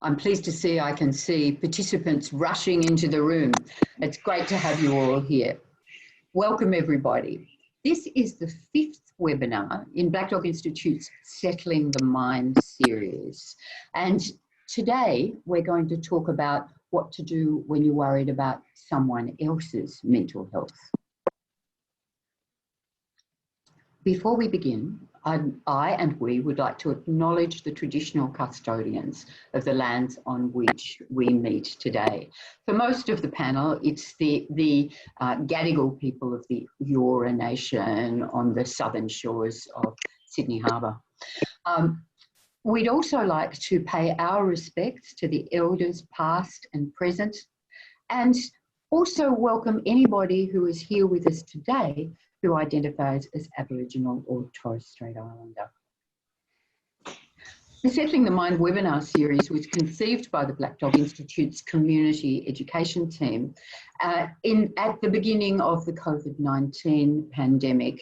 I'm pleased to see I can see participants rushing into the room. It's great to have you all here. Welcome everybody. This is the 5th webinar in Black Dog Institute's Settling the Mind series. And today we're going to talk about what to do when you're worried about someone else's mental health. Before we begin, I and we would like to acknowledge the traditional custodians of the lands on which we meet today. For most of the panel, it's the Gadigal people of the Eora Nation on the southern shores of Sydney Harbour. We'd also like to pay our respects to the elders past and present, and also welcome anybody who is here with us today who identifies as Aboriginal or Torres Strait Islander. The Settling the Mind webinar series was conceived by the Black Dog Institute's community education team at the beginning of the COVID-19 pandemic.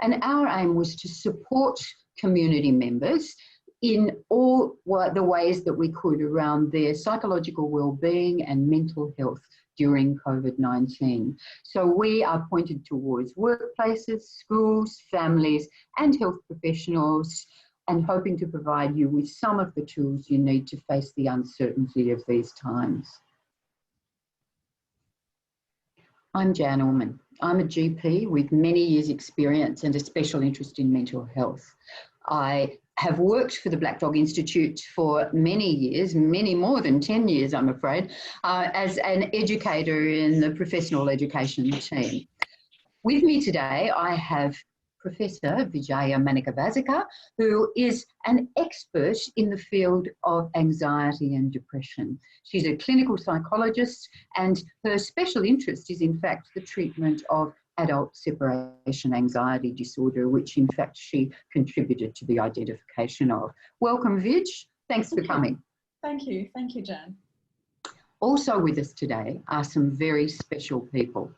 And our aim was to support community members in all the ways that we could around their psychological well-being and mental health during COVID-19. So we are pointed towards workplaces, schools, families, and health professionals, and hoping to provide you with some of the tools you need to face the uncertainty of these times. I'm Jan Ullman. I'm a GP with many years' experience and a special interest in mental health. I have worked for the Black Dog Institute for many years, many more than 10 years, I'm afraid, as an educator in the professional education team. With me today, I have Professor Vijaya Manikavazika, who is an expert in the field of anxiety and depression. She's a clinical psychologist, and her special interest is in fact the treatment of adult separation anxiety disorder, which in fact she contributed to the identification of. Welcome, Vij. Thanks for coming. Thank you, Jan. Also with us today are some very special people.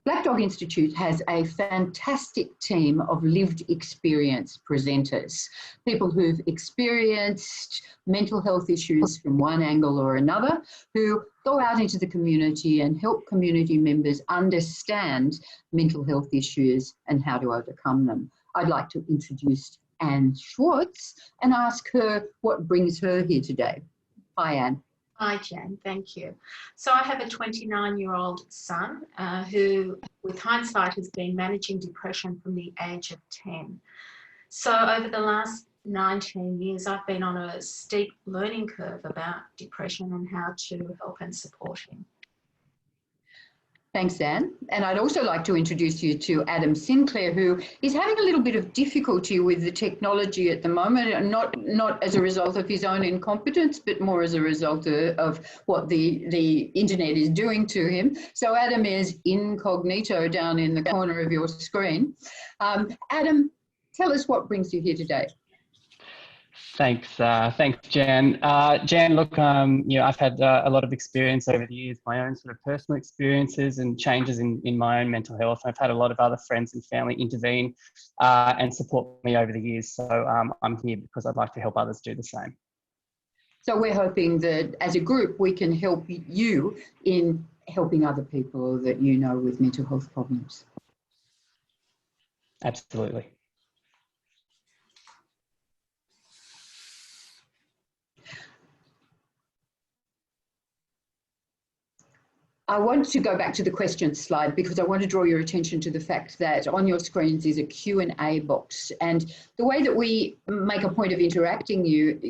Black Dog Institute has a fantastic team of lived experience presenters, people who've experienced mental health issues from one angle or another, who go out into the community and help community members understand mental health issues and how to overcome them. I'd like to introduce Anne Schwartz and ask her what brings her here today. Hi, Anne. Hi, Jan, thank you. So I have a 29-year-old son who, with hindsight, has been managing depression from the age of 10. So over the last 19 years, I've been on a steep learning curve about depression and how to help and support him. Thanks, Anne. And I'd also like to introduce you to Adam Sinclair, who is having a little bit of difficulty with the technology at the moment, and not as a result of his own incompetence, but more as a result of what the internet is doing to him. So Adam is incognito down in the corner of your screen. Adam, tell us what brings you here today. Thanks, Jan. Jan, look, I've had a lot of experience over the years, my own sort of personal experiences and changes in my own mental health. I've had a lot of other friends and family intervene and support me over the years. So I'm here because I'd like to help others do the same. So we're hoping that as a group, we can help you in helping other people that you know with mental health problems. Absolutely. I want to go back to the questions slide because I want to draw your attention to the fact that on your screens is a Q&A box, and the way that we make a point of interacting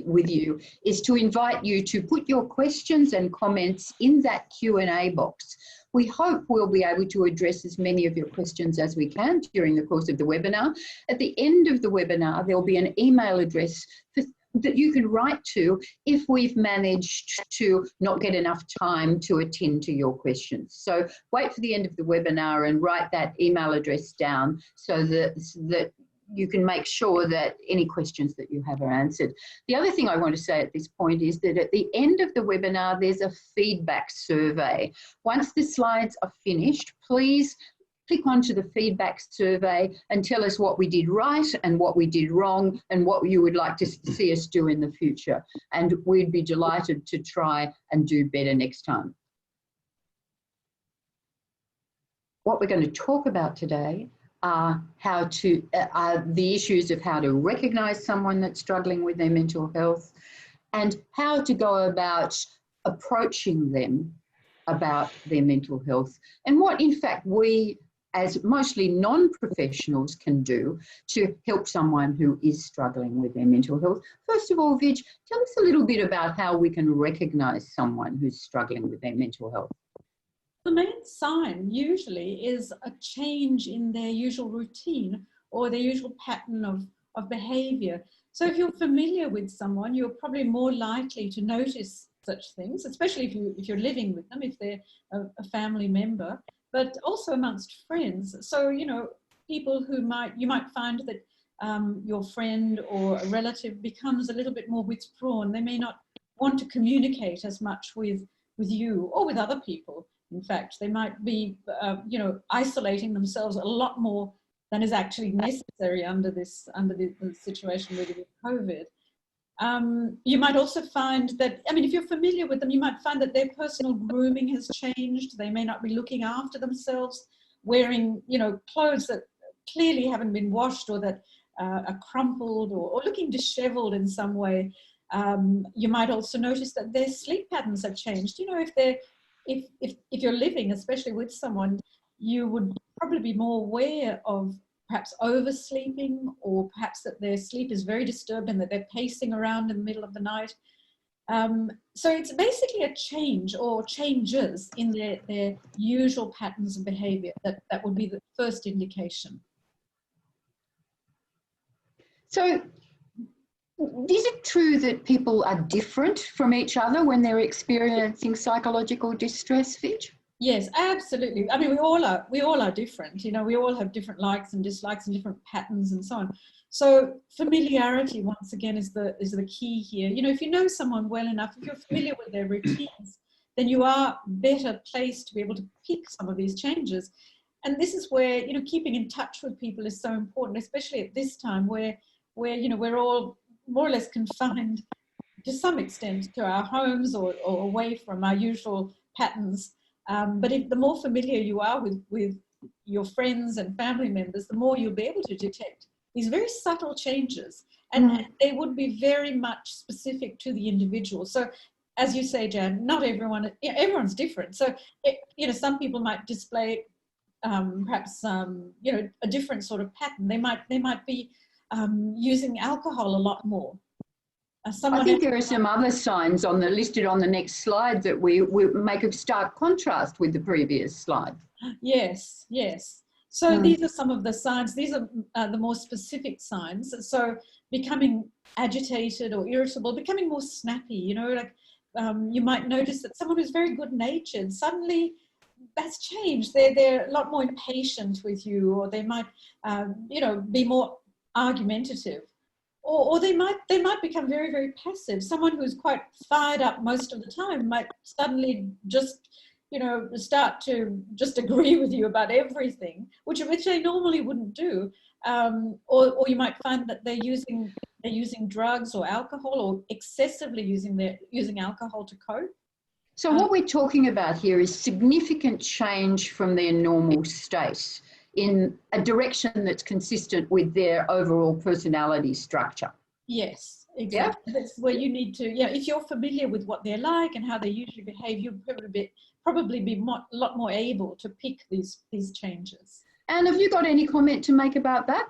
with you is to invite you to put your questions and comments in that Q&A box. We hope we'll be able to address as many of your questions as we can during the course of the webinar. At the end of the webinar, there'll be an email address that you can write to if we've managed to not get enough time to attend to your questions. So wait for the end of the webinar and write that email address down so that you can make sure that any questions that you have are answered. The other thing I want to say at this point is that at the end of the webinar, there's a feedback survey. Once the slides are finished, please click onto the feedback survey and tell us what we did right and what we did wrong and what you would like to see us do in the future. And we'd be delighted to try and do better next time. What we're going to talk about today are the issues of how to recognise someone that's struggling with their mental health and how to go about approaching them about their mental health, and what in fact we as mostly non-professionals can do to help someone who is struggling with their mental health. First of all, Vij, tell us a little bit about how we can recognise someone who's struggling with their mental health. The main sign usually is a change in their usual routine or their usual pattern of behaviour. So if you're familiar with someone, you're probably more likely to notice such things, especially if you're living with them, if they're a family member, but also amongst friends. So, you know, people who you might find that your friend or a relative becomes a little bit more withdrawn. They may not want to communicate as much with you or with other people. In fact, they might be, you know, isolating themselves a lot more than is actually necessary under the situation with COVID. You might also find that, I mean, if you're familiar with them, you might find that their personal grooming has changed. They may not be looking after themselves, wearing, you know, clothes that clearly haven't been washed or that are crumpled or looking disheveled in some way. You might also notice that their sleep patterns have changed. You know, if you're living, especially with someone, you would probably be more aware of perhaps oversleeping, or perhaps that their sleep is very disturbed and that they're pacing around in the middle of the night. So it's basically a change or changes in their usual patterns of behaviour. That would be the first indication. So is it true that people are different from each other when they're experiencing psychological distress, Vij? Yes, absolutely. I mean, we all are different. You know, we all have different likes and dislikes and different patterns and so on. So familiarity, once again, is the key here. You know, if you know someone well enough, if you're familiar with their routines, then you are better placed to be able to pick some of these changes. And this is where, you know, keeping in touch with people is so important, especially at this time where you know, we're all more or less confined to some extent to our homes or away from our usual patterns. But if the more familiar you are with your friends and family members, the more you'll be able to detect these very subtle changes, and they would be very much specific to the individual. So, as you say, Jan, not everyone, everyone's different. So, you know, some people might display perhaps you know, a different sort of pattern. They might be using alcohol a lot more. I think there are some other signs listed on the next slide that we make a stark contrast with the previous slide. Yes, yes. So these are some of the signs. These are the more specific signs. So becoming agitated or irritable, becoming more snappy, you know, like you might notice that someone who's very good-natured, suddenly that's changed. They're a lot more impatient with you, or they might, you know, be more argumentative. Or they might become very, very passive. Someone who's quite fired up most of the time might suddenly just, you know, start to just agree with you about everything, which they normally wouldn't do. Or you might find that they're using drugs or alcohol, or excessively using alcohol to cope. So what we're talking about here is significant change from their normal state in a direction that's consistent with their overall personality structure. Yes, exactly. Yeah? That's where you need to, if you're familiar with what they're like and how they usually behave, you'll probably be a lot more able to pick these changes. And have you got any comment to make about that?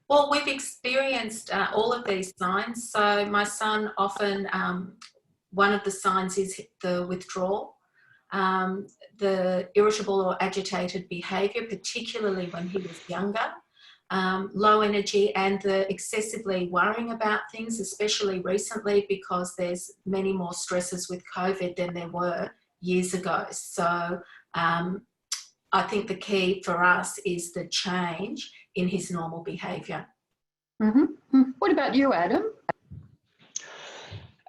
Well, we've experienced all of these signs. So my son often, one of the signs is the withdrawal. The irritable or agitated behaviour, particularly when he was younger, low energy, and the excessively worrying about things, especially recently because there's many more stresses with COVID than there were years ago. So I think the key for us is the change in his normal behaviour. Mm-hmm. What about you, Adam?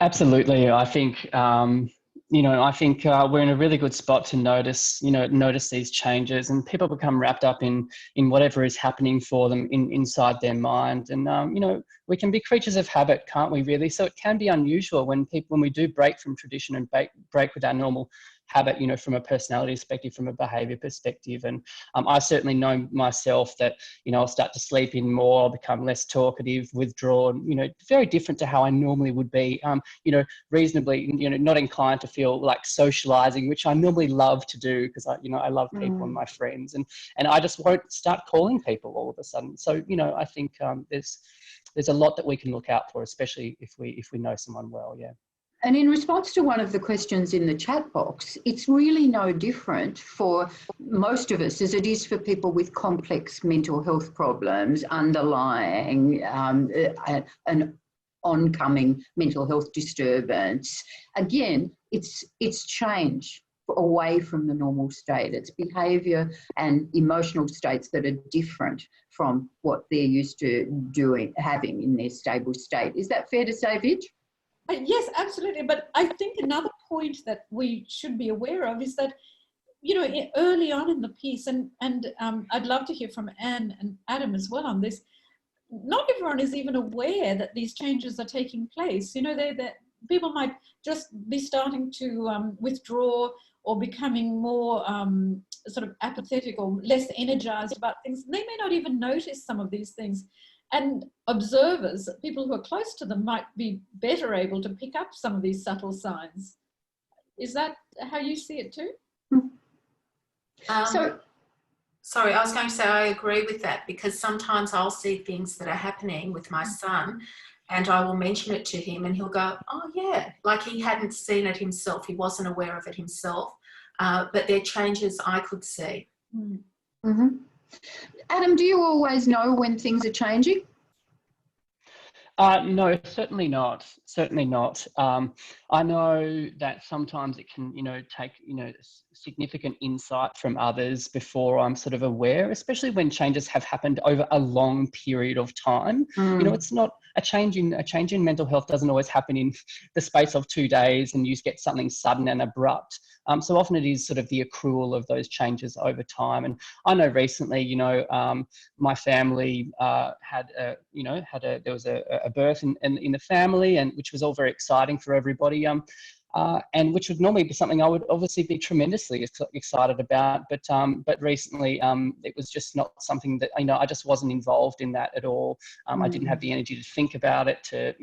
Absolutely. I think I think we're in a really good spot to notice these changes, and people become wrapped up in whatever is happening for them inside their mind. And, we can be creatures of habit, can't we, really? So it can be unusual when we do break from tradition and break with our normal habit, from a personality perspective, from a behavior perspective. And I certainly know myself that, I'll start to sleep in more, I'll become less talkative, withdrawn, very different to how I normally would be, reasonably, not inclined to feel like socializing, which I normally love to do because I love people and my friends, and I just won't start calling people all of a sudden. So, I think there's a lot that we can look out for, especially if we know someone well. Yeah. And in response to one of the questions in the chat box, it's really no different for most of us as it is for people with complex mental health problems underlying an oncoming mental health disturbance. Again, it's change away from the normal state. It's behaviour and emotional states that are different from what they're used to having in their stable state. Is that fair to say, Vij? Yes, absolutely. But I think another point that we should be aware of is that, early on in the piece, and I'd love to hear from Anne and Adam as well on this, not everyone is even aware that these changes are taking place. That people might just be starting to withdraw or becoming more sort of apathetic or less energized about things. They may not even notice some of these things. And observers, people who are close to them, might be better able to pick up some of these subtle signs. Is that how you see it too? Sorry, I was going to say I agree with that, because sometimes I'll see things that are happening with my son and I will mention it to him and he'll go, oh yeah, like he hadn't seen it himself. He wasn't aware of it himself, but they're changes I could see. Mm-hmm. Adam, do you always know when things are changing? No, certainly not. Certainly not. I know that sometimes it can, take, significant insight from others before I'm sort of aware, especially when changes have happened over a long period of time. It's not a change in mental health doesn't always happen in the space of 2 days and you get something sudden and abrupt. So often it is sort of the accrual of those changes over time. And I know recently, my family there was a birth in the family, and which was all very exciting for everybody. And which would normally be something I would obviously be tremendously excited about, but recently it was just not something that I just wasn't involved in that at all. I didn't have the energy to think about it, to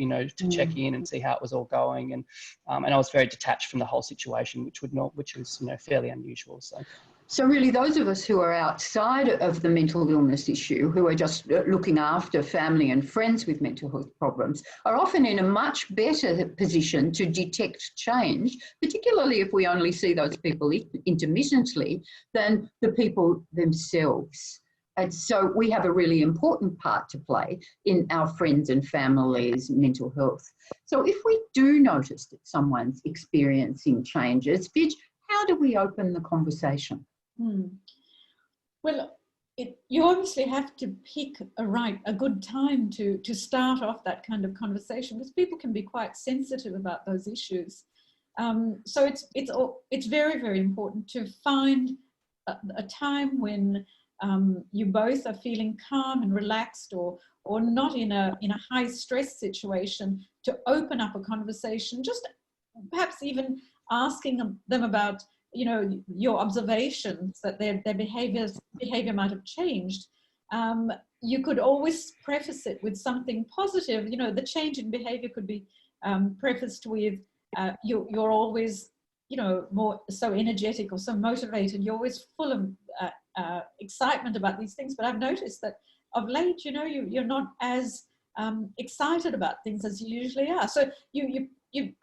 check in and see how it was all going, and I was very detached from the whole situation, which was fairly unusual. So really those of us who are outside of the mental illness issue, who are just looking after family and friends with mental health problems, are often in a much better position to detect change, particularly if we only see those people intermittently, than the people themselves. And so we have a really important part to play in our friends and families' mental health. So if we do notice that someone's experiencing changes, Vij, how do we open the conversation? Well, you obviously have to pick a good time to start off that kind of conversation, because people can be quite sensitive about those issues. So it's very, very important to find a time when you both are feeling calm and relaxed, or not in a high stress situation, to open up a conversation. Just perhaps even asking them about your observations, that their behavior might have changed. You could always preface it with something positive. The change in behavior could be prefaced with you're always more so energetic or so motivated. You're always full of excitement about these things, but I've noticed that of late you're not as excited about things as you usually are. So you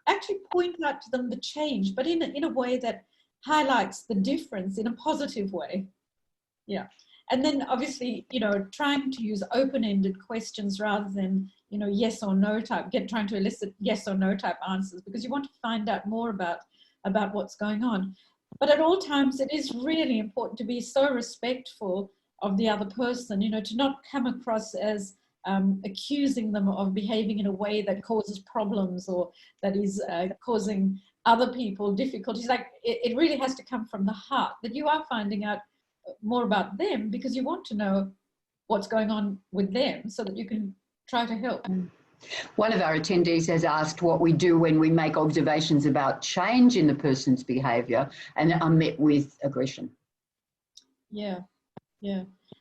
actually point out to them the change, but in a way that highlights the difference in a positive way. Yeah. And then obviously, trying to use open-ended questions rather than, yes or no type, trying to elicit yes or no type answers, because you want to find out more about what's going on. But at all times, it is really important to be so respectful of the other person, to not come across as accusing them of behaving in a way that causes problems, or that is causing other people difficulties. Like it really has to come from the heart, that you are finding out more about them because you want to know what's going on with them so that you can try to help. One of our attendees has asked what we do when we make observations about change in the person's behaviour and are met with aggression. Yeah.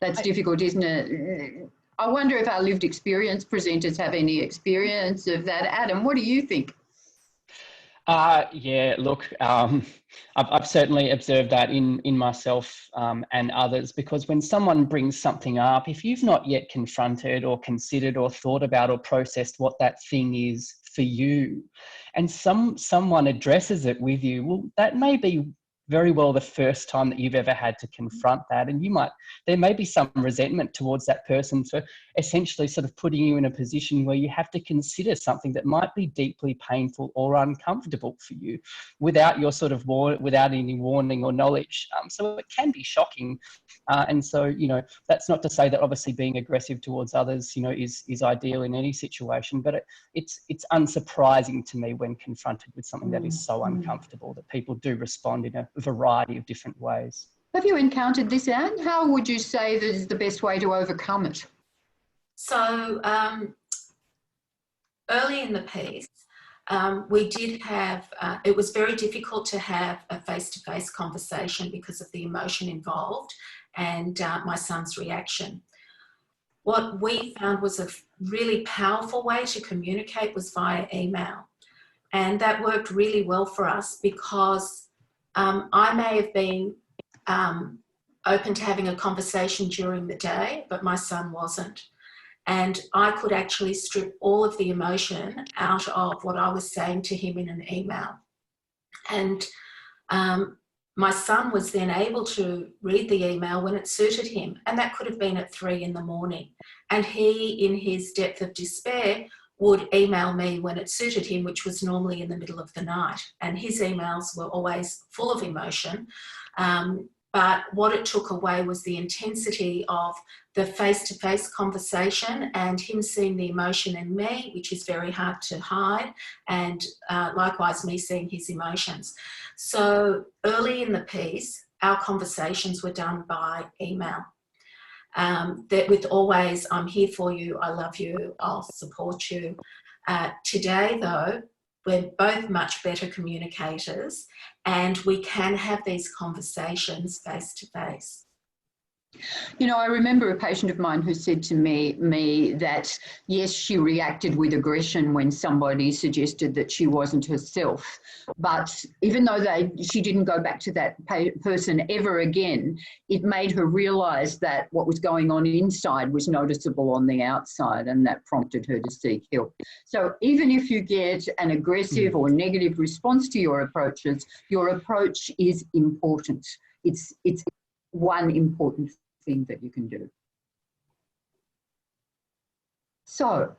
That's difficult, isn't it? I wonder if our lived experience presenters have any experience of that. Adam, what do you think? Yeah, look, I've certainly observed that in myself and others, because when someone brings something up, if you've not yet confronted or considered or thought about or processed what that thing is for you, and someone addresses it with you, well, that may be very well the first time that you've ever had to confront that, and there may be some resentment towards that person for essentially sort of putting you in a position where you have to consider something that might be deeply painful or uncomfortable for you without your sort of without any warning or knowledge. So it can be shocking, and so that's not to say that obviously being aggressive towards others is ideal in any situation, but it's unsurprising to me when confronted with something that is so uncomfortable that people do respond in a variety of different ways. Have you encountered this, Anne? How would you say that is the best way to overcome it? So early in the piece, we did have, it was very difficult to have a face-to-face conversation because of the emotion involved and my son's reaction. What we found was a really powerful way to communicate was via email. And that worked really well for us because I may have been open to having a conversation during the day, but my son wasn't. And I could actually strip all of the emotion out of what I was saying to him in an email. And my son was then able to read the email when it suited him. And that could have been at 3 a.m. And he, in his depth of despair, would email me when it suited him, which was normally in the middle of the night. And his emails were always full of emotion. But what it took away was the intensity of the face-to-face conversation and him seeing the emotion in me, which is very hard to hide, and likewise me seeing his emotions. So early in the piece, our conversations were done by email. That with always, I'm here for you, I love you, I'll support you. Today, though, we're both much better communicators and we can have these conversations face to face. I remember a patient of mine who said to me that, yes, she reacted with aggression when somebody suggested that she wasn't herself. But even though she didn't go back to that person ever again, it made her realise that what was going on inside was noticeable on the outside, and that prompted her to seek help. So even if you get an aggressive or negative response to your approaches, your approach is important. It's one important thing that you can do. So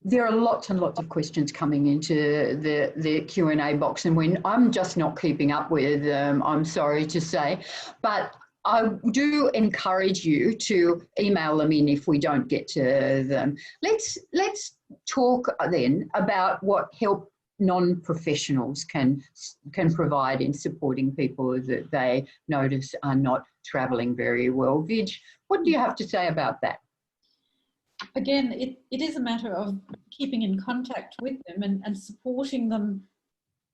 there are lots and lots of questions coming into the Q&A box, and when I'm just not keeping up with them, I'm sorry to say, but I do encourage you to email them in if we don't get to them. Let's talk then about what help non-professionals can provide in supporting people that they notice are not travelling very well. Vij, what do you have to say about that? Again, it is a matter of keeping in contact with them and supporting them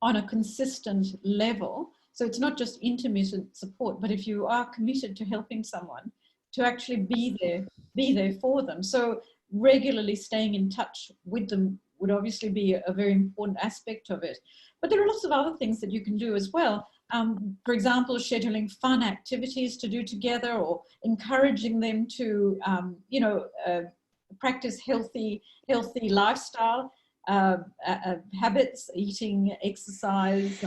on a consistent level. So it's not just intermittent support, but if you are committed to helping someone, to actually be there for them. So regularly staying in touch with them would obviously be a very important aspect of it. But there are lots of other things that you can do as well. For example, scheduling fun activities to do together, or encouraging them to, practice healthy lifestyle habits, eating, exercise,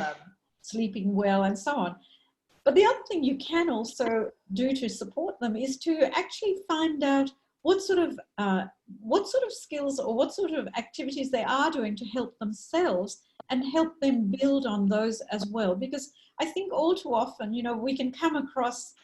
sleeping well, and so on. But the other thing you can also do to support them is to actually find out what sort of skills or what sort of activities they are doing to help themselves, and help them build on those as well. Because I think all too often, we can come across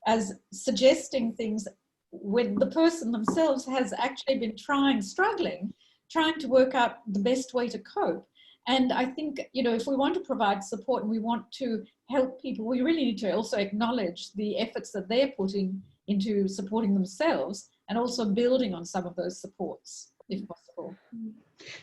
as suggesting things when the person themselves has actually been struggling trying to work out the best way to cope. And I think, you know, if we want to provide support and we want to help people, we really need to also acknowledge the efforts that they're putting into supporting themselves and also building on some of those supports, if possible.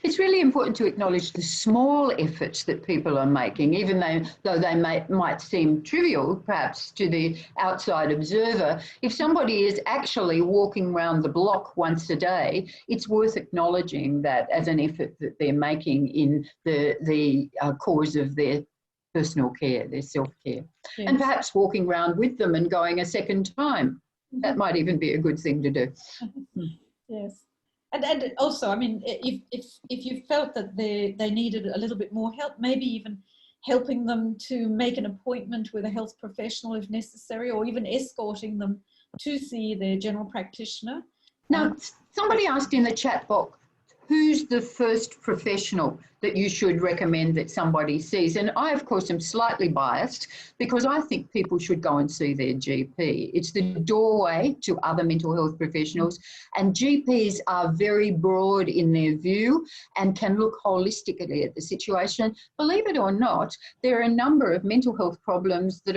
It's really important to acknowledge the small efforts that people are making, even though they might seem trivial, perhaps, to the outside observer. If somebody is actually walking around the block once a day, it's worth acknowledging that as an effort that they're making in the cause of their personal care, their self-care. Yes. And perhaps walking around with them and going a second time. That might even be a good thing to do. Yes. And also, I mean, if you felt that they needed a little bit more help, maybe even helping them to make an appointment with a health professional if necessary, or even escorting them to see their general practitioner. Now, somebody asked in the chat box, who's the first professional that you should recommend that somebody sees? And I, of course, am slightly biased because I think people should go and see their GP. It's the doorway to other mental health professionals, and GPs are very broad in their view and can look holistically at the situation. Believe it or not, there are a number of mental health problems that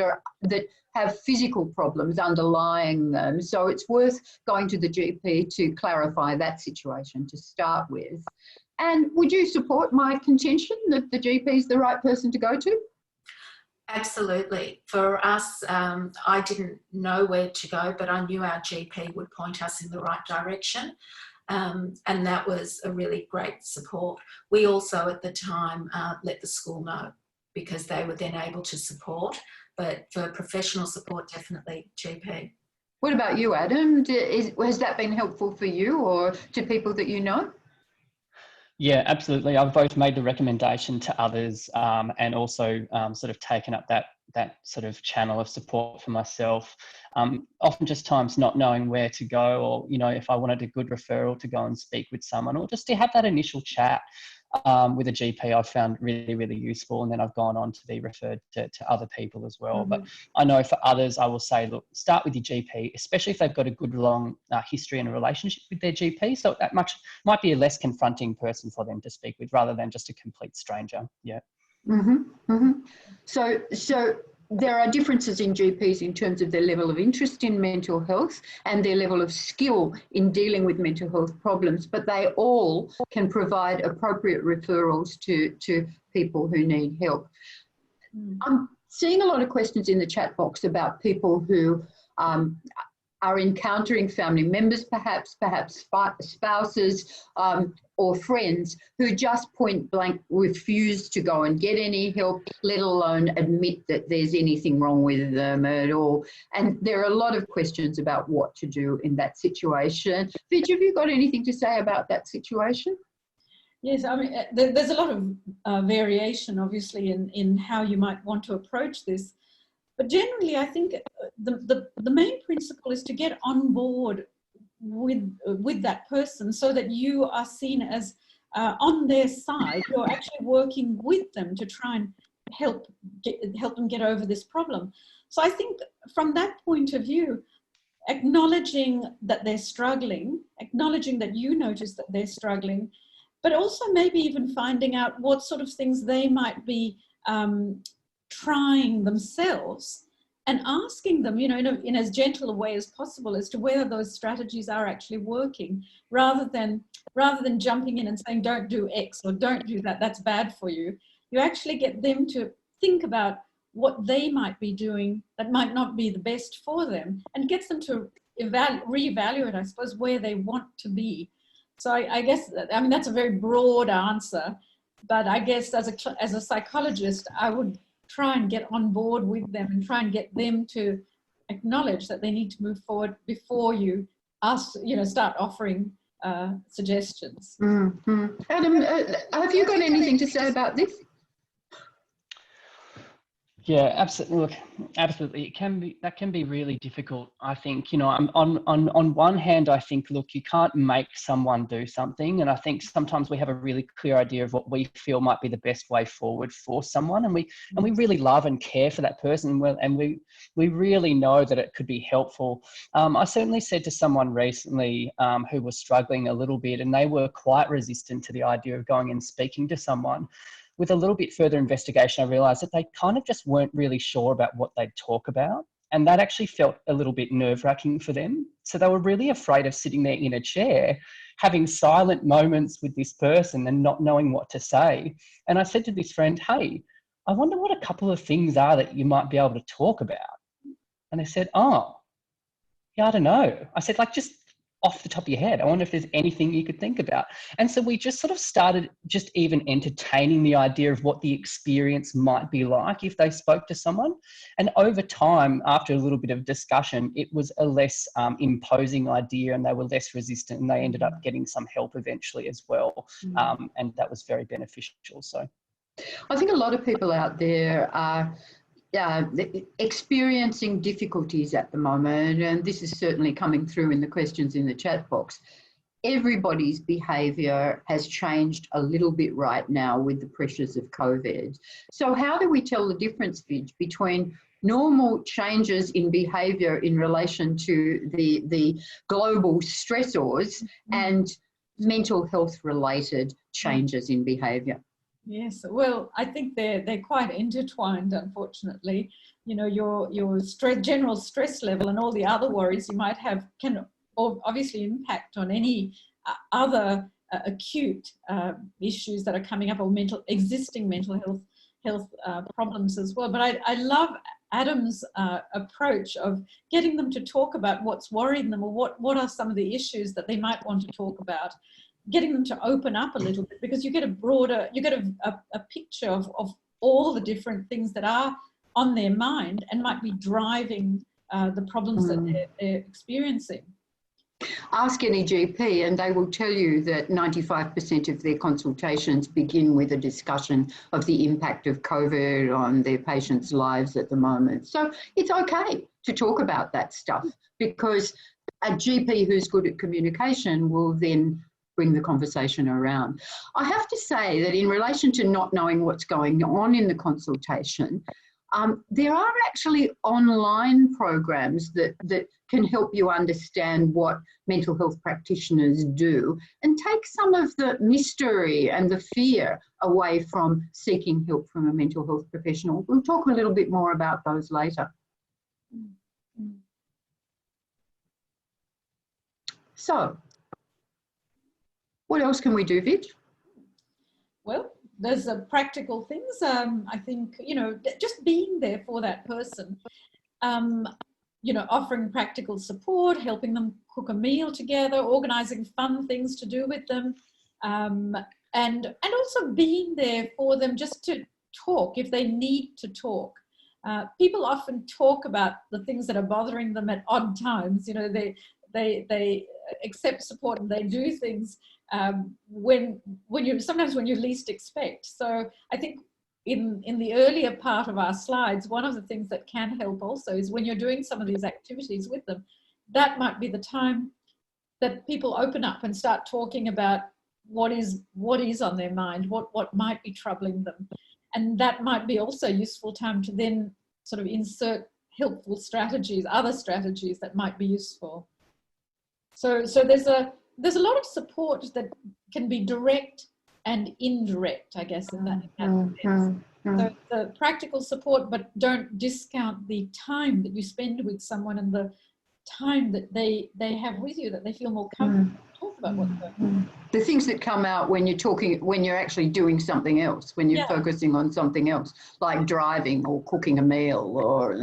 have physical problems underlying them. So it's worth going to the GP to clarify that situation to start with. And would you support my contention that the GP is the right person to go to? Absolutely. For us, I didn't know where to go, but I knew our GP would point us in the right direction. And that was a really great support. We also at the time let the school know because they were then able to support. But for professional support, definitely GP. What about you, Adam? Has that been helpful for you or to people that you know? Yeah, absolutely. I've both made the recommendation to others and also sort of taken up that sort of channel of support for myself. Often just times not knowing where to go, or, you know, if I wanted a good referral to go and speak with someone, or just to have that initial chat with a GP, I've found really, really useful. And then I've gone on to be referred to other people as well. Mm-hmm. But I know for others, I will say, look, start with your GP, especially if they've got a good long history and a relationship with their GP. So that might be a less confronting person for them to speak with rather than just a complete stranger. Yeah. Mm-hmm. Mm-hmm. So there are differences in GPs in terms of their level of interest in mental health and their level of skill in dealing with mental health problems, but they all can provide appropriate referrals to people who need help. I'm seeing a lot of questions in the chat box about people who are encountering family members, perhaps spouses or friends who just point blank refuse to go and get any help, let alone admit that there's anything wrong with them at all. And there are a lot of questions about what to do in that situation. Vidya, have you got anything to say about that situation? Yes, I mean, there's a lot of variation, obviously, in how you might want to approach this. But generally, I think the main principle is to get on board with that person so that you are seen as on their side. You're actually working with them to try and help them get over this problem. So I think from that point of view, acknowledging that they're struggling, acknowledging that you notice that they're struggling, but also maybe even finding out what sort of things they might be trying themselves, and asking them, you know, in as gentle a way as possible as to whether those strategies are actually working, rather than jumping in and saying, don't do X or don't do that, that's bad for you. You actually get them to think about what they might be doing that might not be the best for them, and gets them to reevaluate, I suppose, where they want to be. So I guess, I mean, that's a very broad answer, but I guess as a psychologist, I would try and get on board with them and try and get them to acknowledge that they need to move forward before you start offering suggestions. Mm-hmm. Adam, have you got anything to say about this? Yeah, absolutely. Look, absolutely. That can be really difficult. I think, you know, on one hand, I think, look, you can't make someone do something. And I think sometimes we have a really clear idea of what we feel might be the best way forward for someone. And we really love and care for that person. And we really know that it could be helpful. I certainly said to someone recently who was struggling a little bit, and they were quite resistant to the idea of going and speaking to someone. With a little bit further investigation, I realised that they kind of just weren't really sure about what they'd talk about. And that actually felt a little bit nerve-wracking for them. So they were really afraid of sitting there in a chair, having silent moments with this person and not knowing what to say. And I said to this friend, hey, I wonder what a couple of things are that you might be able to talk about. And they said, oh, yeah, I don't know. I said, like, just off the top of your head, I wonder if there's anything you could think about. And so we just sort of started just even entertaining the idea of what the experience might be like if they spoke to someone. And over time, after a little bit of discussion, it was a less imposing idea, and they were less resistant, and they ended up getting some help eventually as well. And that was very beneficial. So I think a lot of people out there are experiencing difficulties at the moment, and this is certainly coming through in the questions in the chat box. Everybody's behaviour has changed a little bit right now with the pressures of COVID. So how do we tell the difference, Vidge, between normal changes in behaviour in relation to the global stressors and mental health related changes in behaviour? Yes, well, I think they're quite intertwined, unfortunately. You know, your general stress level and all the other worries you might have can obviously impact on any other acute issues that are coming up, or existing mental health problems as well. But I love Adam's approach of getting them to talk about what's worrying them, or what are some of the issues that they might want to talk about. Getting them to open up a little bit, because you get a picture of all the different things that are on their mind and might be driving the problems that they're experiencing. Ask any GP and they will tell you that 95% of their consultations begin with a discussion of the impact of COVID on their patients' lives at the moment. So it's okay to talk about that stuff, because a GP who's good at communication will then bring the conversation around. I have to say that in relation to not knowing what's going on in the consultation, there are actually online programs that can help you understand what mental health practitioners do and take some of the mystery and the fear away from seeking help from a mental health professional. We'll talk a little bit more about those later. So, what else can we do, Vidge? Well, there's practical things. I think, you know, just being there for that person, you know, offering practical support, helping them cook a meal together, organising fun things to do with them, and also being there for them just to talk if they need to talk. People often talk about the things that are bothering them at odd times. You know, they accept support and they do things sometimes when you least expect. So I think in the earlier part of our slides, one of the things that can help also is when you're doing some of these activities with them, that might be the time that people open up and start talking about what is on their mind, what might be troubling them. And that might be also a useful time to then sort of insert helpful strategies, other strategies that might be useful. So there's a lot of support that can be direct and indirect, I guess, in that sense. So the practical support, but don't discount the time that you spend with someone and the time that they have with you, that they feel more comfortable to talk about what's going on. The things that come out when you're actually doing something else, when you're focusing on something else, like driving or cooking a meal or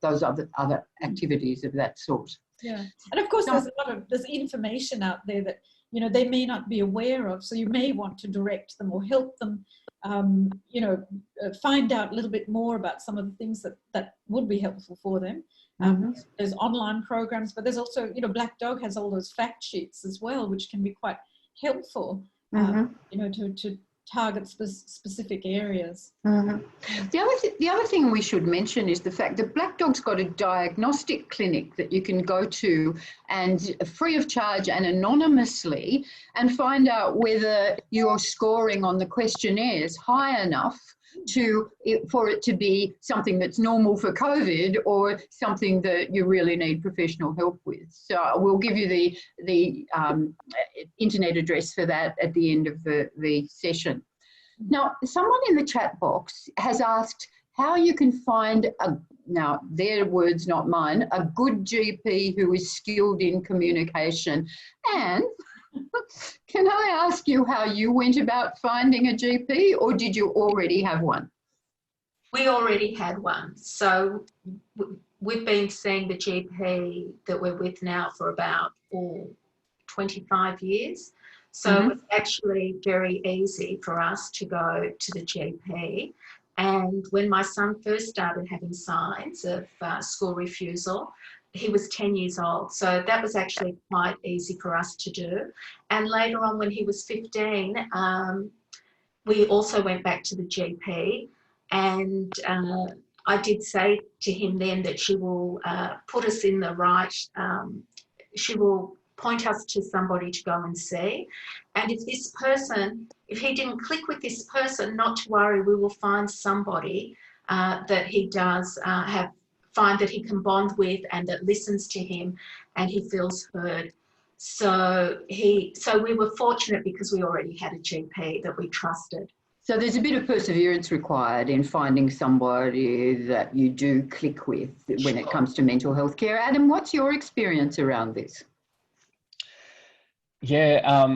those other activities of that sort. Yeah, and of course there's information out there that, you know, they may not be aware of, so you may want to direct them or help them, you know, find out a little bit more about some of the things that would be helpful for them. There's online programs, but there's also, you know, Black Dog has all those fact sheets as well, which can be quite helpful, you know, to target specific areas. Mm-hmm. The other thing we should mention is the fact that Black Dog's got a diagnostic clinic that you can go to and free of charge and anonymously and find out whether you're scoring on the questionnaires high enough for it to be something that's normal for COVID or something that you really need professional help with. So we'll give you the internet address for that at the end of the session. Now, someone in the chat box has asked how you can find, now their words, not mine, a good GP who is skilled in communication. And can I ask you how you went about finding a GP, or did you already have one? We already had one. So we've been seeing the GP that we're with now for about 25 years. So it's actually very easy for us to go to the GP. And when my son first started having signs of school refusal, he was 10 years old. So that was actually quite easy for us to do. And later on, when he was 15, we also went back to the GP. And I did say to him then that she will put us in the right, she will point us to somebody to go and see. And if this person, if he didn't click with this person, not to worry, we will find somebody that he does find that he can bond with and that listens to him and he feels heard. So we were fortunate because we already had a GP that we trusted. So there's a bit of perseverance required in finding somebody that you do click with when it comes to mental health care. Adam, what's your experience around this? Yeah,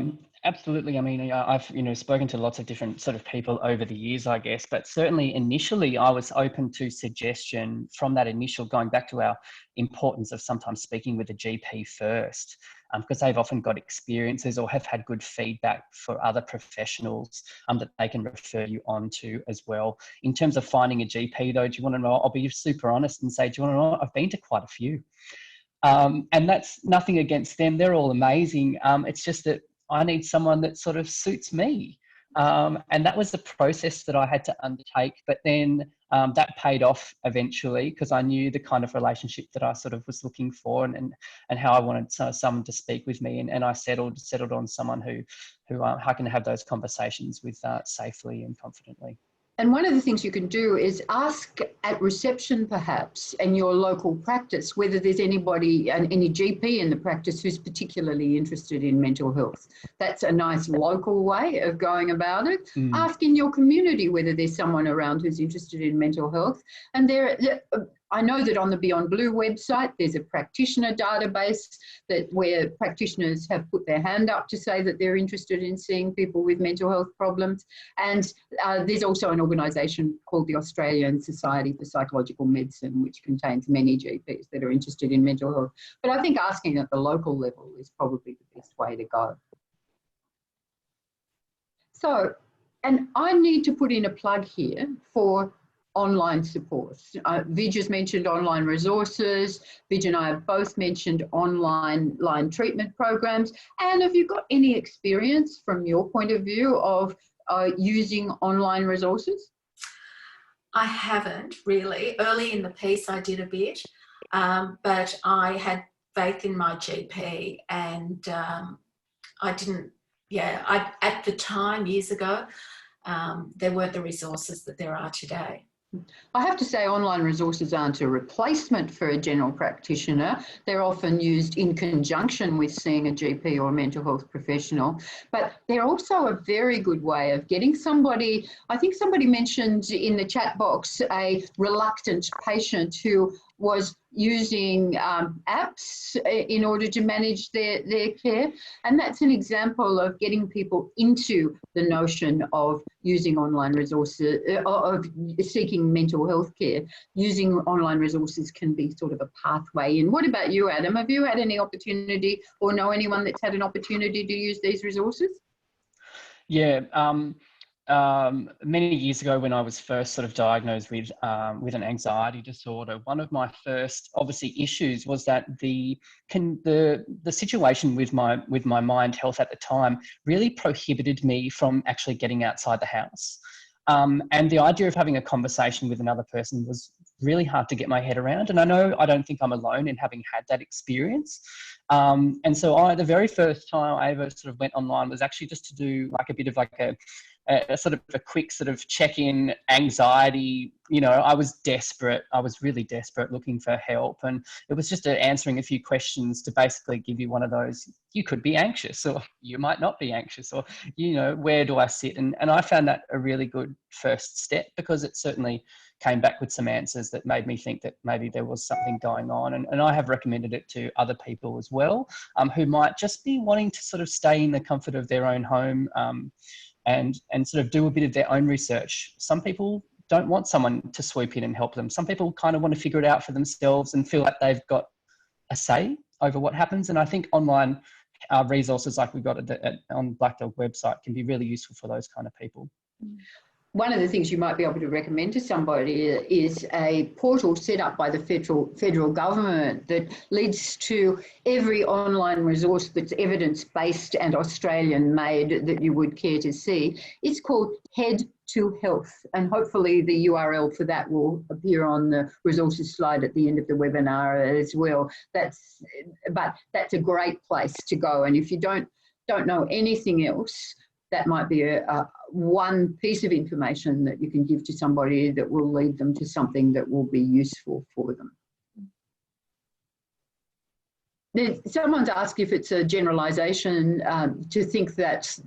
absolutely. I mean, I've spoken to lots of different sort of people over the years, I guess, but certainly initially I was open to suggestion from that initial, going back to our importance of sometimes speaking with a GP first, because they've often got experiences or have had good feedback for other professionals that they can refer you on to as well. In terms of finding a GP though, do you want to know, I'll be super honest and say, do you want to know, I've been to quite a few. And that's nothing against them. They're all amazing. It's just that I need someone that sort of suits me. And that was the process that I had to undertake. But then that paid off eventually because I knew the kind of relationship that I sort of was looking for and how I wanted someone to speak with me. And I settled on someone who I can have those conversations with safely and confidently. And one of the things you can do is ask at reception, perhaps, in your local practice, whether there's anybody, any GP in the practice who's particularly interested in mental health. That's a nice local way of going about it. Ask in your community whether there's someone around who's interested in mental health. And I know that on the Beyond Blue website, there's a practitioner database where practitioners have put their hand up to say that they're interested in seeing people with mental health problems. And there's also an organisation called the Australian Society for Psychological Medicine, which contains many GPs that are interested in mental health. But I think asking at the local level is probably the best way to go. So, and I need to put in a plug here for online support. Vij has mentioned online resources. Vij and I have both mentioned online treatment programs. And have you got any experience from your point of view of using online resources? I haven't really. Early in the piece I did a bit, but I had faith in my GP and I didn't, at the time years ago, there weren't the resources that there are today. I have to say online resources aren't a replacement for a general practitioner. They're often used in conjunction with seeing a GP or a mental health professional, but they're also a very good way of getting somebody, I think somebody mentioned in the chat box, a reluctant patient who was using apps in order to manage their care. And that's an example of getting people into the notion of using online resources, of seeking mental health care. Using online resources can be sort of a pathway in. What about you, Adam? Have you had any opportunity or know anyone that's had an opportunity to use these resources? Yeah. many years ago when I was first sort of diagnosed with an anxiety disorder, one of my first obviously issues was that the situation with my mind health at the time really prohibited me from actually getting outside the house. And the idea of having a conversation with another person was really hard to get my head around. And I don't think I'm alone in having had that experience. And so the very first time I ever sort of went online was actually just to do like a bit of like a sort of a quick sort of check-in anxiety. You know, I was desperate. I was really desperate looking for help. And it was just answering a few questions to basically give you one of those, you could be anxious or you might not be anxious, or, you know, where do I sit? And I found that a really good first step, because it certainly came back with some answers that made me think that maybe there was something going on. And I have recommended it to other people as well, who might just be wanting to sort of stay in the comfort of their own home, and sort of do a bit of their own research. Some people don't want someone to swoop in and help them. Some people kind of want to figure it out for themselves and feel like they've got a say over what happens. And I think online resources like we've got on Black Dog website can be really useful for those kind of people. One of the things you might be able to recommend to somebody is a portal set up by the federal government that leads to every online resource that's evidence-based and Australian-made that you would care to see. It's called Head to Health, and hopefully the URL for that will appear on the resources slide at the end of the webinar as well. But that's a great place to go, and if you don't know anything else, that might be one piece of information that you can give to somebody that will lead them to something that will be useful for them. Someone's asked if it's a generalisation to think that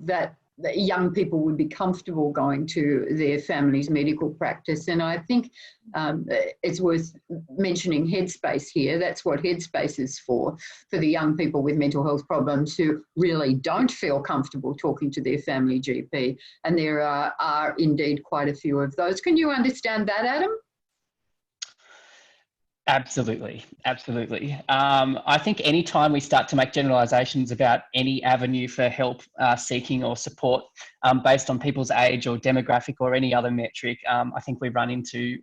young people would be comfortable going to their family's medical practice. And I think it's worth mentioning Headspace here. That's what Headspace is for the young people with mental health problems who really don't feel comfortable talking to their family GP. And there are indeed quite a few of those. Can you understand that, Adam? Absolutely, absolutely. I think any time we start to make generalisations about any avenue for help seeking or support based on people's age or demographic or any other metric, I think we run into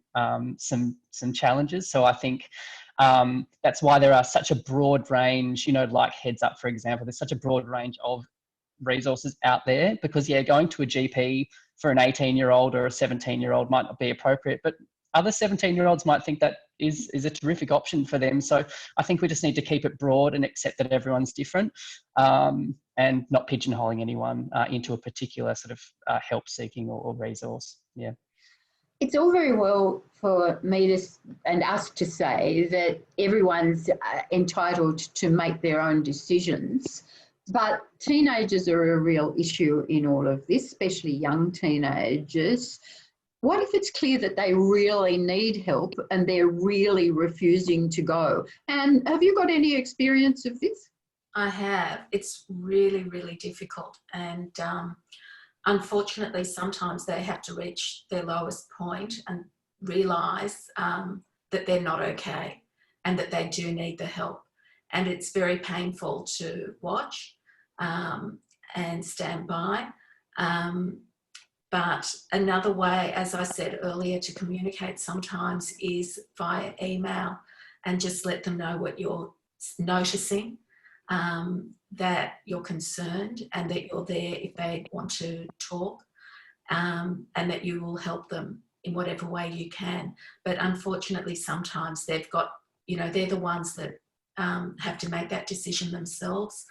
some challenges. So I think that's why there are such a broad range, you know, like Heads Up, for example, there's such a broad range of resources out there, because going to a GP for an 18-year-old or a 17-year-old might not be appropriate, but other 17-year-olds might think that is a terrific option for them. So I think we just need to keep it broad and accept that everyone's different, and not pigeonholing anyone into a particular sort of help seeking or resource. Yeah. It's all very well for me and us to say that everyone's entitled to make their own decisions, but teenagers are a real issue in all of this, especially young teenagers. What if it's clear that they really need help and they're really refusing to go? And have you got any experience of this? I have. It's really, really difficult. And unfortunately, sometimes they have to reach their lowest point and realise that they're not okay and that they do need the help. And it's very painful to watch and stand by. But another way, as I said earlier, to communicate sometimes is via email, and just let them know what you're noticing, that you're concerned and that you're there if they want to talk, and that you will help them in whatever way you can. But unfortunately, sometimes they've got, they're the ones that have to make that decision themselves.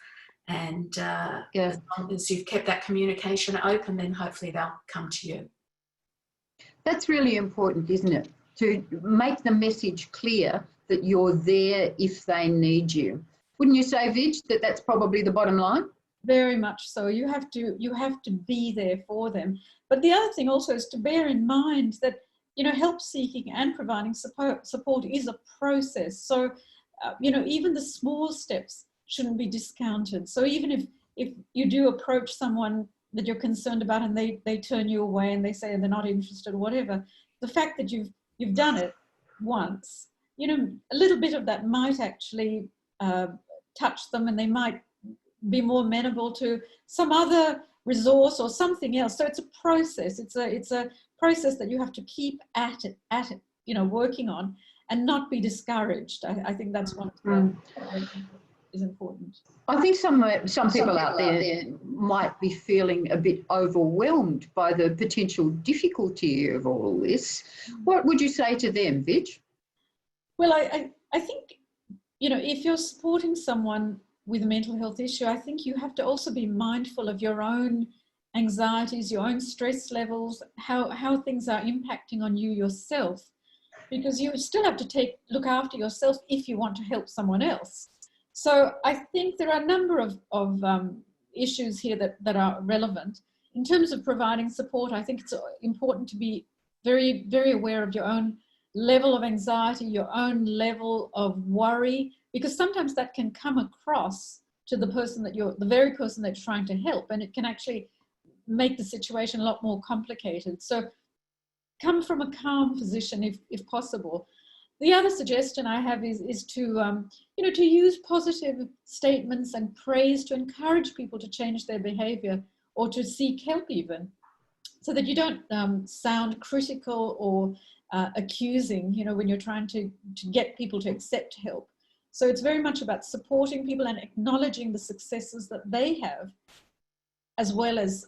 And as long as you've kept that communication open, then hopefully they'll come to you. That's really important, isn't it? To make the message clear that you're there if they need you. Wouldn't you say, Vij, that that's probably the bottom line? Very much so. You have to be there for them. But the other thing also is to bear in mind that, help seeking and providing support is a process. So, even the small steps shouldn't be discounted. So even if you do approach someone that you're concerned about and they turn you away and they say they're not interested or whatever, the fact that you've done it once, a little bit of that might actually touch them, and they might be more amenable to some other resource or something else. So it's a process. It's a process that you have to keep at it, you know, working on, and not be discouraged. I think that's one of the is important. I think some people out there might be feeling a bit overwhelmed by the potential difficulty of all this. What would you say to them, Vij? Well, I think, you know, if you're supporting someone with a mental health issue, I think you have to also be mindful of your own anxieties, your own stress levels, how things are impacting on you yourself, because you still have to look after yourself if you want to help someone else. So I think there are a number of issues here that are relevant. In terms of providing support, I think it's important to be very, very aware of your own level of anxiety, your own level of worry, because sometimes that can come across to the person the very person that you're trying to help, and it can actually make the situation a lot more complicated. So come from a calm position if possible. The other suggestion I have is to, you know, to use positive statements and praise to encourage people to change their behavior or to seek help even, so that you don't sound critical or accusing, you know, when you're trying to get people to accept help. So it's very much about supporting people and acknowledging the successes that they have, as well as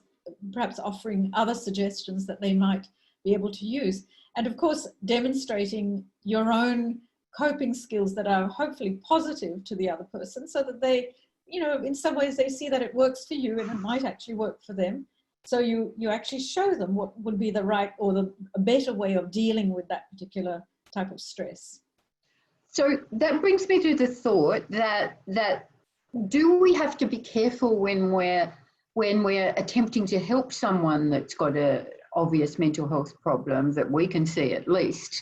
perhaps offering other suggestions that they might be able to use. And of course, demonstrating your own coping skills that are hopefully positive to the other person, so that they, you know, in some ways they see that it works for you and it might actually work for them. So you actually show them what would be the right or a better way of dealing with that particular type of stress. So that brings me to the thought that do we have to be careful when we're attempting to help someone that's got a obvious mental health problem, that we can see at least,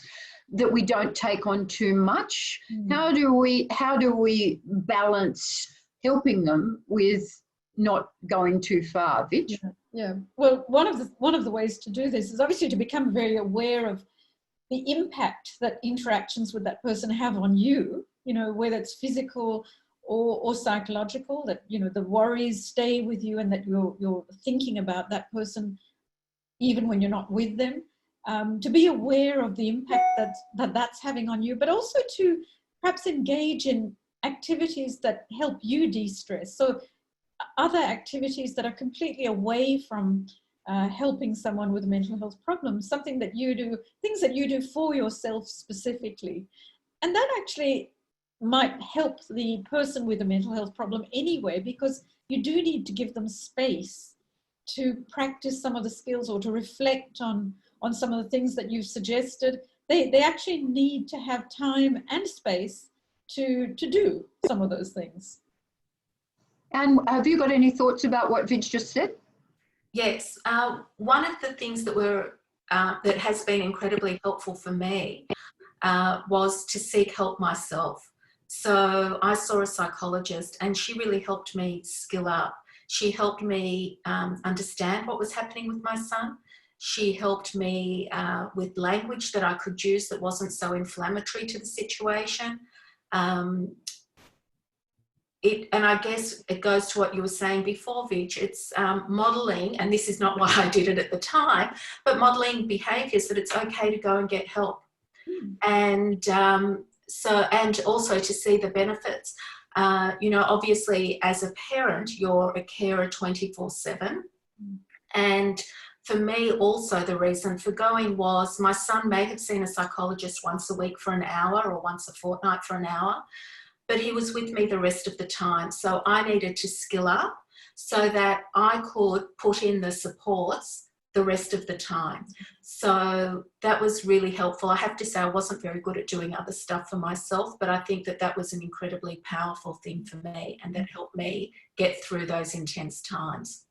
that we don't take on too much? How do we balance helping them with not going too far, Vij? Yeah. Well, one of the ways to do this is obviously to become very aware of the impact that interactions with that person have on you, you know, whether it's physical or psychological, that, you know, the worries stay with you and that you're thinking about that person even when you're not with them, to be aware of the impact that's having on you, but also to perhaps engage in activities that help you de-stress. So other activities that are completely away from helping someone with a mental health problem, something that you do, things that you do for yourself specifically. And that actually might help the person with a mental health problem anyway, because you do need to give them space to practice some of the skills or to reflect on some of the things that you've suggested. They actually need to have time and space to do some of those things. And have you got any thoughts about what Vij just said? Yes. One of the things that has been incredibly helpful for me was to seek help myself. So I saw a psychologist and she really helped me skill up. She helped me understand what was happening with my son. She helped me with language that I could use that wasn't so inflammatory to the situation. And I guess it goes to what you were saying before, Vij. It's modelling, and this is not why I did it at the time, but modelling behaviours that it's okay to go and get help. And and also to see the benefits. You know, obviously as a parent, you're a carer 24/7. And for me also, the reason for going was my son may have seen a psychologist once a week for an hour or once a fortnight for an hour, but he was with me the rest of the time. So I needed to skill up so that I could put in the supports the rest of the time. So that was really helpful. I have to say I wasn't very good at doing other stuff for myself, but I think that was an incredibly powerful thing for me, and that helped me get through those intense times.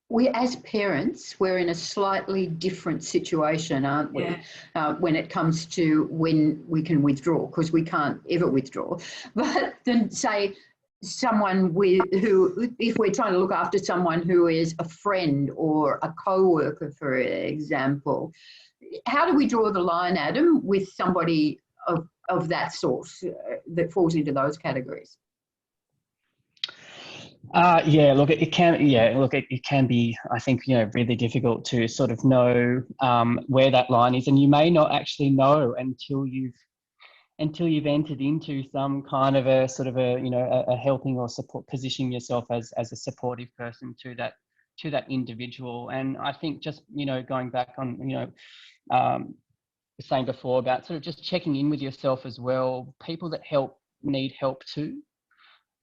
We, as parents, we're in a slightly different situation, aren't we? Yeah. When it comes to when we can withdraw, because we can't ever withdraw. But then say someone if we're trying to look after someone who is a friend or a co-worker, for example, how do we draw the line, Adam, with somebody of that sort that falls into those categories? Yeah, look, it can. Yeah, look, it can be. I think really difficult to sort of know where that line is, and you may not actually know until you've entered into some kind of a sort of a helping or support, positioning yourself as a supportive person to that individual. And I think just going back on saying before about sort of just checking in with yourself as well. People that help need help too.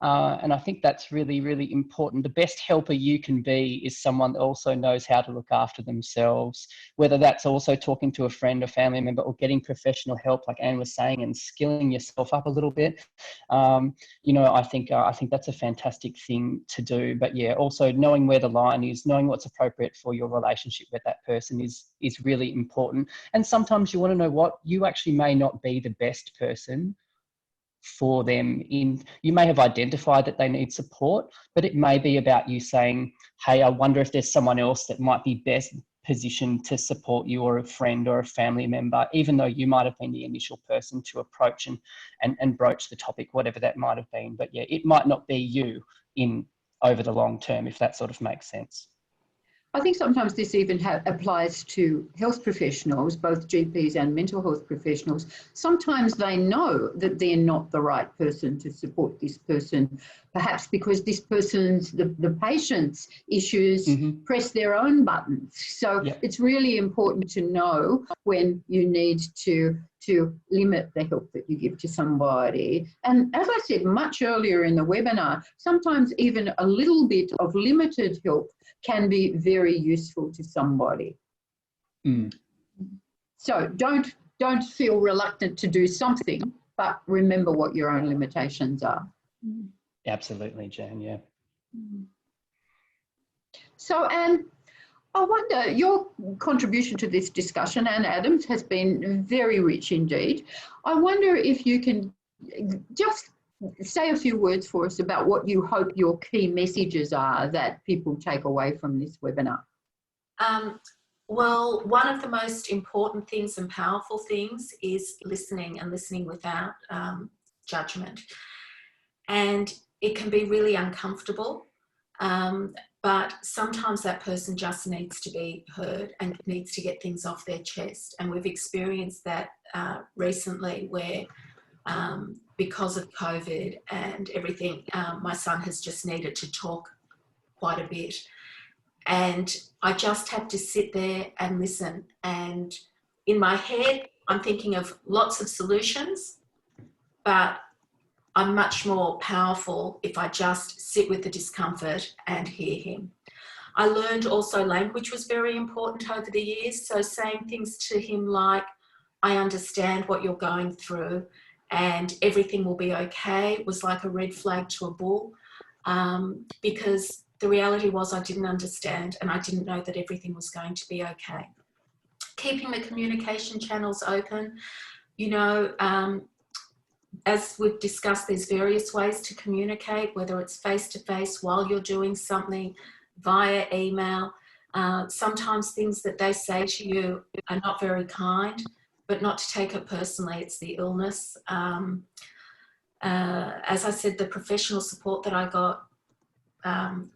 And I think that's really, really important. The best helper you can be is someone that also knows how to look after themselves, whether that's also talking to a friend or family member or getting professional help, like Anne was saying, and skilling yourself up a little bit. I think that's a fantastic thing to do. But yeah, also knowing where the line is, knowing what's appropriate for your relationship with that person is really important. And sometimes you want to know what you actually may not be the best person for them. You may have identified that they need support, but it may be about you saying, hey, I wonder if there's someone else that might be best positioned to support you, or a friend or a family member, even though you might have been the initial person to approach and broach the topic, whatever that might have been. But yeah, it might not be you over the long term, if that sort of makes sense. I think sometimes this even applies to health professionals, both GPs and mental health professionals. Sometimes they know that they're not the right person to support this person, perhaps because this person's, the patient's issues press their own buttons. So it's really important to know when you need to limit the help that you give to somebody. And as I said much earlier in the webinar, sometimes even a little bit of limited help can be very useful to somebody. So don't feel reluctant to do something, but remember what your own limitations are. Absolutely, Jan, yeah. So, Anne, I wonder, your contribution to this discussion, Anne Adams, has been very rich indeed. I wonder if you can just say a few words for us about what you hope your key messages are that people take away from this webinar. Well, one of the most important things and powerful things is listening, and listening without judgment. And it can be really uncomfortable, but sometimes that person just needs to be heard and needs to get things off their chest. And we've experienced that recently where because of COVID and everything, my son has just needed to talk quite a bit. And I just have to sit there and listen. And in my head, I'm thinking of lots of solutions, but I'm much more powerful if I just sit with the discomfort and hear him. I learned also language was very important over the years. So saying things to him like, I understand what you're going through and everything will be okay, was like a red flag to a bull, because the reality was I didn't understand and I didn't know that everything was going to be okay. Keeping the communication channels open, as we've discussed, there's various ways to communicate, whether it's face-to-face while you're doing something, via email. Sometimes things that they say to you are not very kind, but not to take it personally, it's the illness. As I said, the professional support that I got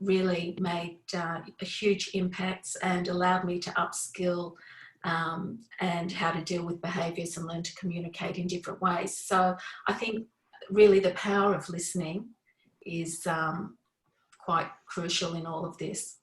really made a huge impact and allowed me to upskill and how to deal with behaviours and learn to communicate in different ways. So I think really the power of listening is quite crucial in all of this.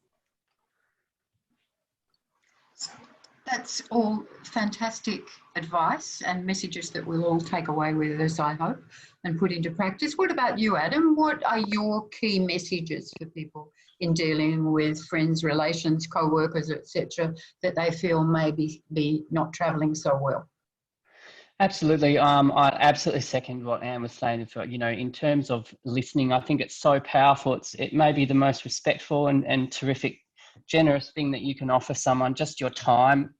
That's all fantastic advice and messages that we'll all take away with us, I hope, and put into practice. What about you, Adam? What are your key messages for people in dealing with friends, relations, co-workers, etc., that they feel may be not travelling so well? Absolutely. I absolutely second what Anne was saying. In terms of listening, I think it's so powerful. It may be the most respectful and terrific, generous thing that you can offer someone. Just your time,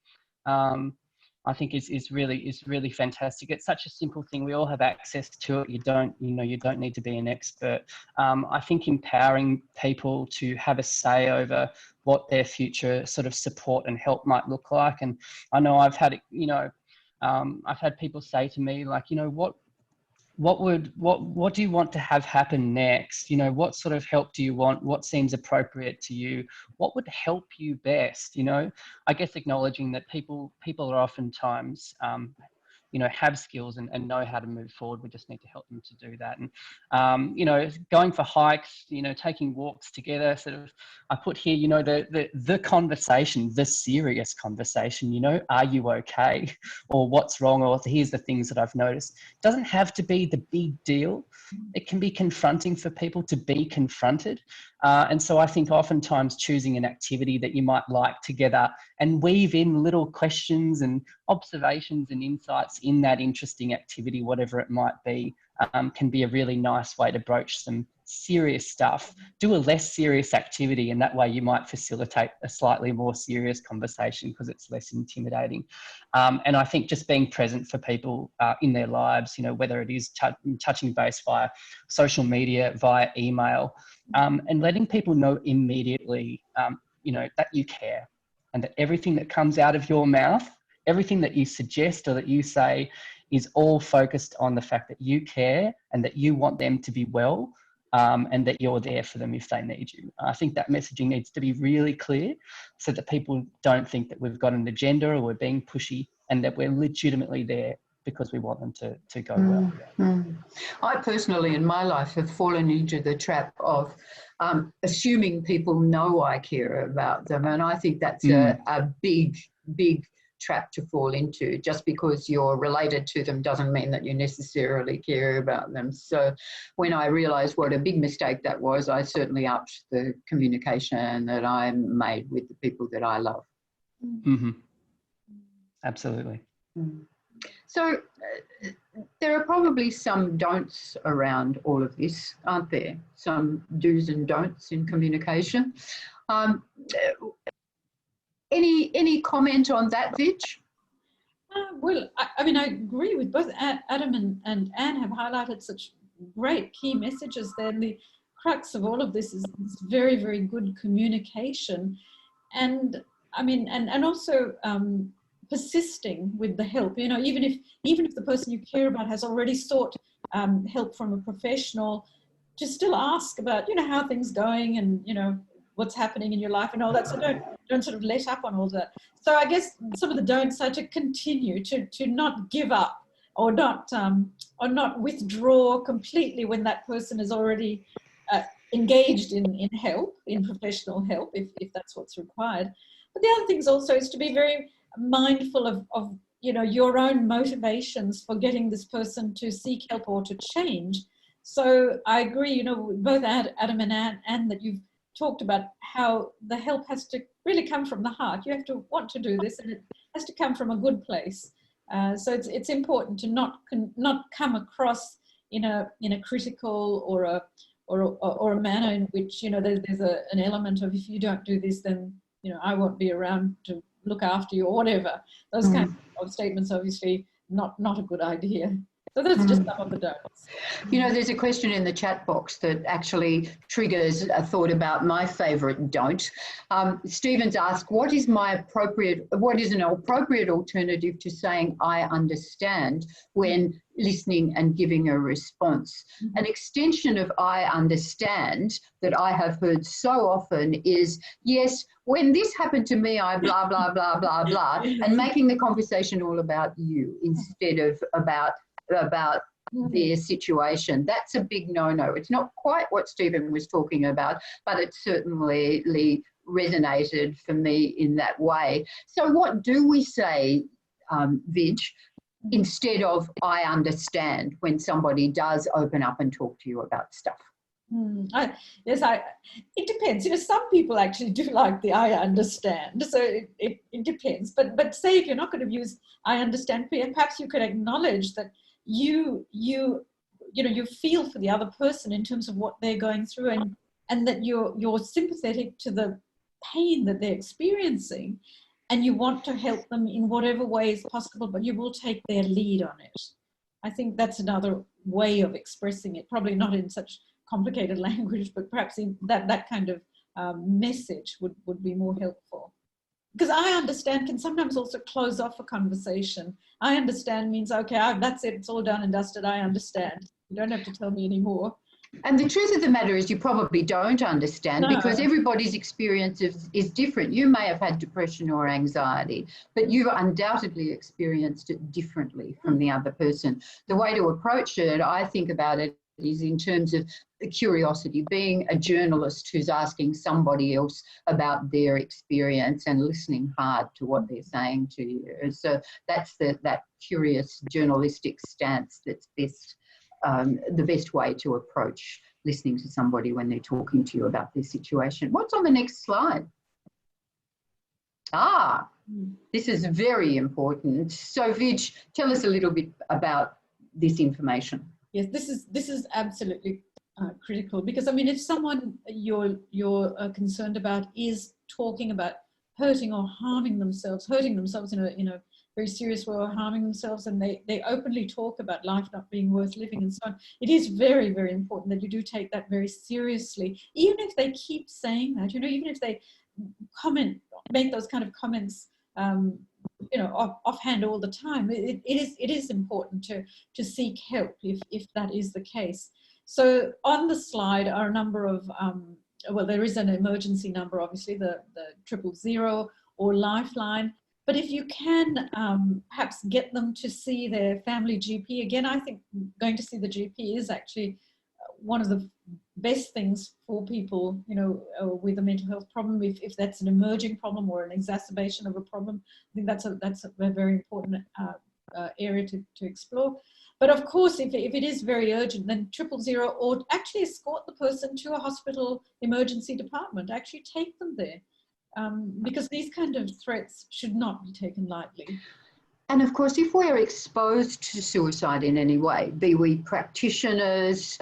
I think is really fantastic. It's such a simple thing. We all have access to it. You don't need to be an expert. I think empowering people to have a say over what their future sort of support and help might look like. And I know I've had, I've had people say to me, like, what do you want to have happen next? You know, what sort of help do you want? What seems appropriate to you? What would help you best? You know, I guess acknowledging that people are oftentimes you know, have skills and know how to move forward. We just need to help them to do that. And, you know, going for hikes, you know, taking walks together, sort of, I put here, you know, the conversation, the serious conversation, you know, are you okay? Or what's wrong? Or here's the things that I've noticed. It doesn't have to be the big deal. It can be confronting for people to be confronted. And so I think oftentimes choosing an activity that you might like together and weave in little questions and observations and insights in that interesting activity, whatever it might be, can be a really nice way to broach some serious stuff. Do a less serious activity, and that way you might facilitate a slightly more serious conversation because it's less intimidating. And I think just being present for people in their lives, you know, whether it is touching base via social media, via email, and letting people know immediately, you know, that you care, and that everything that comes out of your mouth, everything that you suggest or that you say is all focused on the fact that you care and that you want them to be well, and that you're there for them if they need you. I think that messaging needs to be really clear so that people don't think that we've got an agenda or we're being pushy, and that we're legitimately there because we want them to go well. I personally, in my life, have fallen into the trap of assuming people know I care about them. And I think that's a big trap to fall into. Just because you're related to them doesn't mean that you necessarily care about them. So when I realised what a big mistake that was, I certainly upped the communication that I made with the people that I love. Absolutely. So there are probably some don'ts around all of this, aren't there? Some do's and don'ts in communication. Any comment on that, Vij? Well, I mean, I agree with both Adam and Anne have highlighted such great key messages there. And the crux of all of this is very, very good communication. And I mean, and also persisting with the help, you know, even if the person you care about has already sought help from a professional, just still ask about, you know, how things going and, you know, what's happening in your life and all that. So don't sort of let up on all that. So I guess some of the don'ts are to continue to not give up or not withdraw completely when that person is already engaged in help, in professional help, if that's what's required. But the other thing also is to be very mindful of you know, your own motivations for getting this person to seek help or to change. So I agree, you know, both Adam and Anne, that you've talked about how the help has to really come from the heart. You have to want to do this, and it has to come from a good place. So it's important to not come across in a critical or a manner in which, you know, there's an element of, if you don't do this, then, you know, I won't be around to look after you or whatever. Those kinds of statements, obviously not a good idea. So that's just some of the don'ts. You know, there's a question in the chat box that actually triggers a thought about my favourite don't. Stephen's asked, what is an appropriate alternative to saying I understand when listening and giving a response? An extension of I understand that I have heard so often is, yes, when this happened to me, I blah, blah, blah, blah, blah, and making the conversation all about you instead of about their situation. That's a big no-no. It's not quite what Stephen was talking about, but it certainly resonated for me in that way. So what do we say, Vij, instead of I understand, when somebody does open up and talk to you about stuff? It depends. You know, some people actually do like the I understand. So it depends. But say if you're not going to use I understand, perhaps you could acknowledge that you feel for the other person in terms of what they're going through, and that you're sympathetic to the pain that they're experiencing, and you want to help them in whatever way is possible, but you will take their lead on it. I think that's another way of expressing it, probably not in such complicated language, but perhaps in that kind of message would be more helpful. because I understand can sometimes also close off a conversation. I understand means, okay, that's it, it's all done and dusted, I understand. You don't have to tell me anymore. And the truth of the matter is you probably don't understand, No. because everybody's experience is different. You may have had depression or anxiety, but you've undoubtedly experienced it differently from the other person. The way to approach it, I think about it, is in terms of curiosity, being a journalist who's asking somebody else about their experience and listening hard to what they're saying to you. So that's that curious journalistic stance that's best. The best way to approach listening to somebody when they're talking to you about their situation. What's on the next slide? This is very important. So Vij, tell us a little bit about this information. Yes, this is absolutely critical, because I mean, if someone you're concerned about is talking about hurting or harming themselves in a very serious way, or harming themselves, and they openly talk about life not being worth living and so on, it is very, very important that you do take that very seriously, even if they keep saying that, even if they make those kind of comments offhand all the time. It is important to seek help if that is the case. So on the slide are a number of well, there is an emergency number, obviously, the 000 or Lifeline. But if you can perhaps get them to see their family GP, again, I think going to see the GP is actually one of the best things for people, with a mental health problem. If that's an emerging problem or an exacerbation of a problem, I think that's a very important area to explore. But of course, if it is very urgent, then 000, or actually escort the person to a hospital emergency department, actually take them there. Because these kind of threats should not be taken lightly. And of course, if we're exposed to suicide in any way, be we practitioners,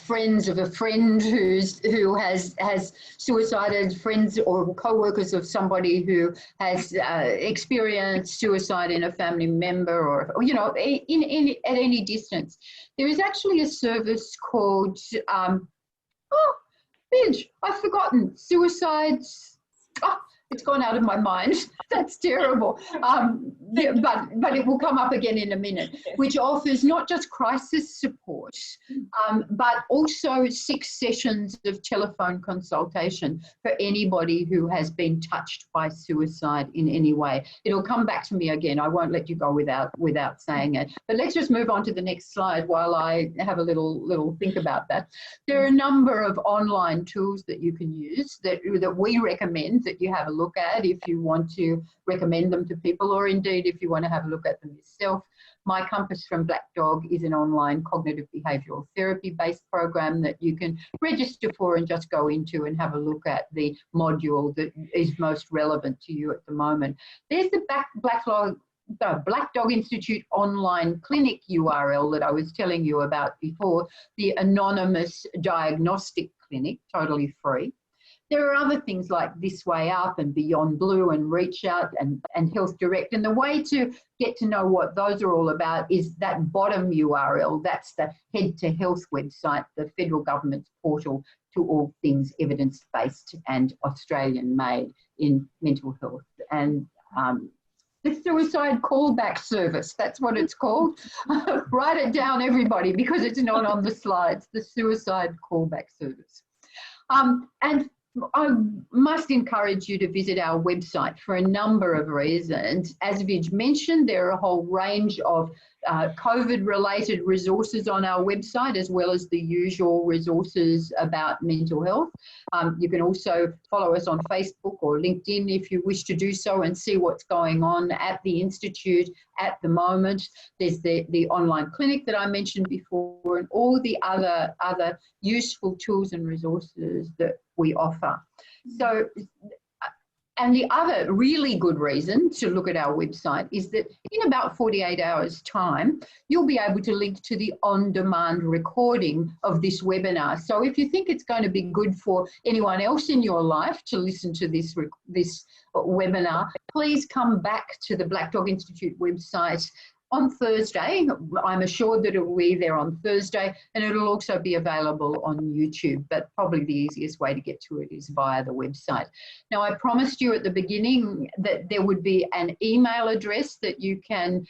friends of a friend who has suicided, friends or co-workers of somebody who has experienced suicide in a family member, or at any distance, there is actually a service called I've forgotten. Suicides. It's gone out of my mind. That's terrible. But it will come up again in a minute, which offers not just crisis support, but also 6 sessions of telephone consultation for anybody who has been touched by suicide in any way. It'll come back to me again. I won't let you go without saying it. But let's just move on to the next slide while I have a little think about that. There are a number of online tools that you can use that we recommend that you have a look at if you want to recommend them to people, or indeed if you want to have a look at them yourself. My Compass from Black Dog is an online cognitive behavioural therapy based program that you can register for and just go into and have a look at the module that is most relevant to you at the moment. There's the Black Dog Institute online clinic URL that I was telling you about before, the anonymous diagnostic clinic, totally free. There are other things like This Way Up and Beyond Blue and Reach Out and Health Direct. And the way to get to know what those are all about is that bottom URL. That's the Head to Health website, the federal government's portal to all things evidence-based and Australian-made in mental health. And the Suicide Callback Service, that's what it's called. Write it down, everybody, because it's not on the slides, the Suicide Callback Service. And I must encourage you to visit our website for a number of reasons. As Vij mentioned, there are a whole range of COVID-related resources on our website, as well as the usual resources about mental health. You can also follow us on Facebook or LinkedIn if you wish to do so and see what's going on at the Institute at the moment. There's the online clinic that I mentioned before, and all the other useful tools and resources that we offer. So, and the other really good reason to look at our website is that in about 48 hours' time, you'll be able to link to the on-demand recording of this webinar. So if you think it's going to be good for anyone else in your life to listen to this webinar, please come back to the Black Dog Institute website on Thursday. I'm assured that it will be there on Thursday, and it'll also be available on YouTube, but probably the easiest way to get to it is via the website. Now, I promised you at the beginning that there would be an email address that you can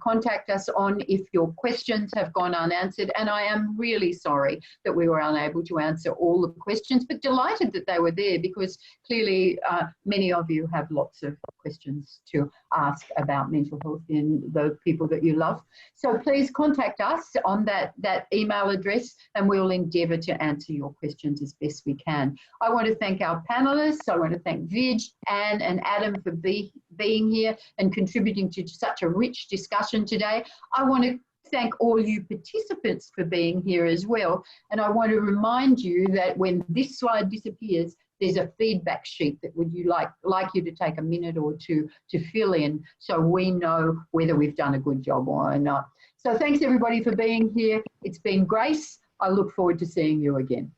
contact us on if your questions have gone unanswered, and I am really sorry that we were unable to answer all the questions, but delighted that they were there, because clearly many of you have lots of questions to ask about mental health in the people that you love. So please contact us on that email address, and we'll endeavour to answer your questions as best we can. I want to thank our panellists. I want to thank Vij, Anne and Adam for being here and contributing to such a rich discussion today. I want to thank all you participants for being here as well. And I want to remind you that when this slide disappears, there's a feedback sheet that would you like you to take a minute or two to fill in, so we know whether we've done a good job or not. So thanks everybody for being here. It's been Grace. I look forward to seeing you again.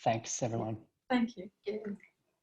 Thanks, everyone. Thank you. Yeah.